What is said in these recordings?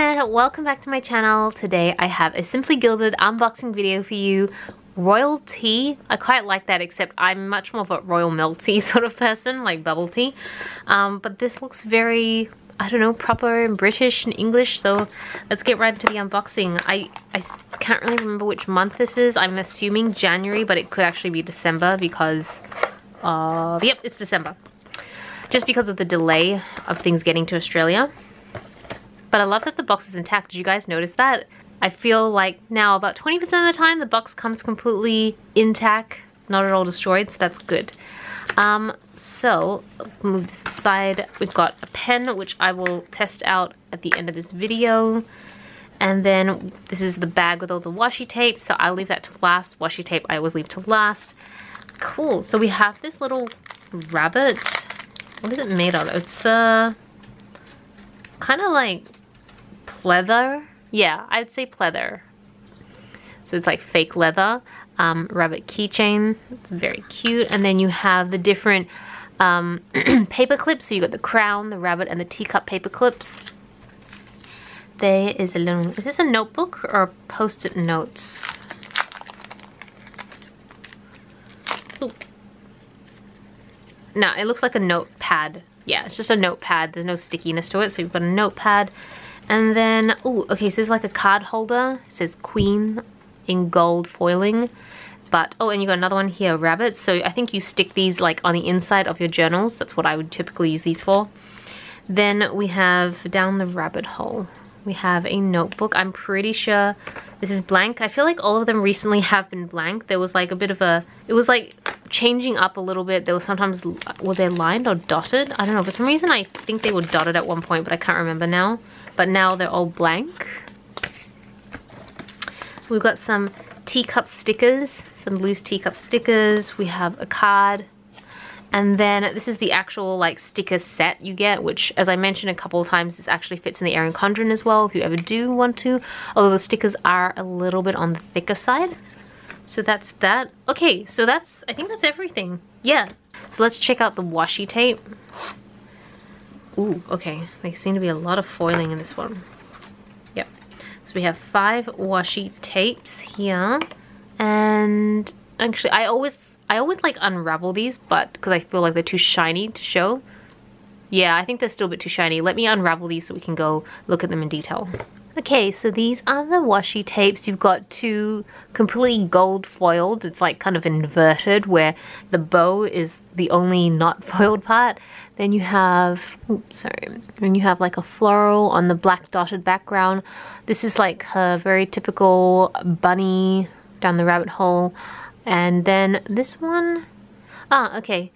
internet, welcome back to my channel. Today I have a Simply Gilded unboxing video for you. Royal tea, I quite like that, except I'm much more of a royal milk tea sort of person, like bubble tea. But this looks very, I don't know, proper and British and English, so let's get right into the unboxing. I can't really remember which month this is. I'm assuming January, but it could actually be December because, yep, it's December. Just because of the delay of things getting to Australia. But I love that the box is intact. Did you guys notice that? I feel like now about 20% of the time the box comes completely intact, not at all destroyed, so that's good. So let's move this aside. We've got a pen, which I will test out at the end of this video. And then this is the bag with all the washi tape, so I'll leave that to last. Washi tape I always leave to last. Cool, so we have this little rabbit. What is it made of? It's kind of like pleather. Yeah, I would say pleather. So it's like fake leather. Rabbit keychain. It's very cute. And then you have the different paper clips. So you got the crown, the rabbit, and the teacup paper clips. There is a little... Is this a notebook or post-it notes? Ooh. No, it looks like a notepad. Yeah, it's just a notepad. There's no stickiness to it. So you've got a notepad. And then, oh, okay, so there's like a card holder. It says Queen in gold foiling. But, oh, and you got another one here, rabbit. So I think you stick these like on the inside of your journals. That's what I would typically use these for. Then we have down the rabbit hole, we have a notebook. I'm pretty sure this is blank. I feel like all of them recently have been blank. There was like a bit of a, it was like changing up a little bit. There was sometimes, were they lined or dotted? I don't know. For some reason, I think they were dotted at one point, but I can't remember now. But now they're all blank. We've got some teacup stickers, some loose teacup stickers. We have a card. And then this is the actual like sticker set you get, which as I mentioned a couple of times, this actually fits in the Erin Condren as well if you ever do want to. Although the stickers are a little bit on the thicker side. So that's that. Okay, so that's, I think that's everything. Yeah. So let's check out the washi tape. Ooh, okay. There seem to be a lot of foiling in this one. Yep. So we have 5 washi tapes here. And actually, I always like unravel these, but because I feel like they're too shiny to show. Yeah, I think they're still a bit too shiny. Let me unravel these so we can go look at them in detail. Okay, so these are the washi tapes. You've got 2 completely gold foiled. It's like kind of inverted where the bow is the only not foiled part. Then you have, oops, sorry. Then you have like a floral on the black dotted background. This is like a very typical bunny down the rabbit hole. And then this one, okay.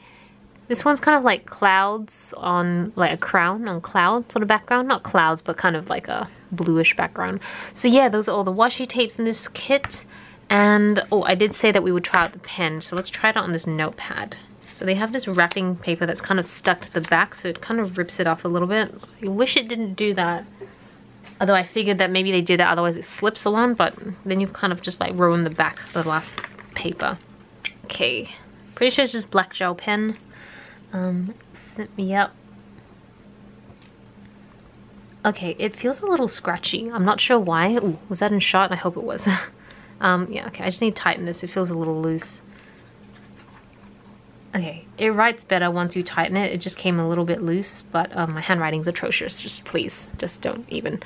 This one's kind of like clouds on, like a crown on cloud sort of background. Not clouds, but kind of like a bluish background. So yeah, those are all the washi tapes in this kit. And, oh, I did say that we would try out the pen. So let's try it out on this notepad. So they have this wrapping paper that's kind of stuck to the back. So it kind of rips it off a little bit. I wish it didn't do that. Although I figured that maybe they did that, otherwise it slips along. But then you've kind of just like ruined the back of the last paper. Okay. Pretty sure it's just black gel pen. Yep. Okay, it feels a little scratchy. I'm not sure why. Ooh, was that in shot? I hope it was. Yeah, okay, I just need to tighten this. It feels a little loose. Okay, it writes better once you tighten it. It just came a little bit loose, but my handwriting's atrocious. Just please, just don't even.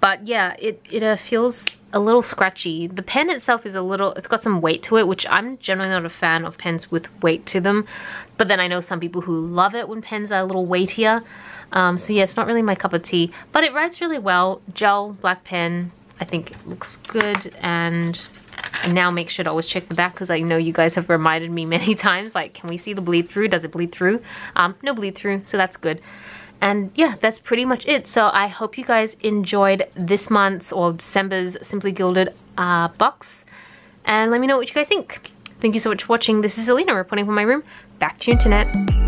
But yeah, it feels a little scratchy. The pen itself is a little, it's got some weight to it, which I'm generally not a fan of pens with weight to them. But then I know some people who love it when pens are a little weightier. So yeah, it's not really my cup of tea. But it writes really well. Gel, black pen, I think it looks good. And now make sure to always check the back because I know you guys have reminded me many times, like, can we see the bleed through? Does it bleed through? No bleed through, so that's good. And yeah, that's pretty much it. So I hope you guys enjoyed this month's or December's Simply Gilded box. And let me know what you guys think. Thank you so much for watching. This is Celina reporting from my room. Back to your internet.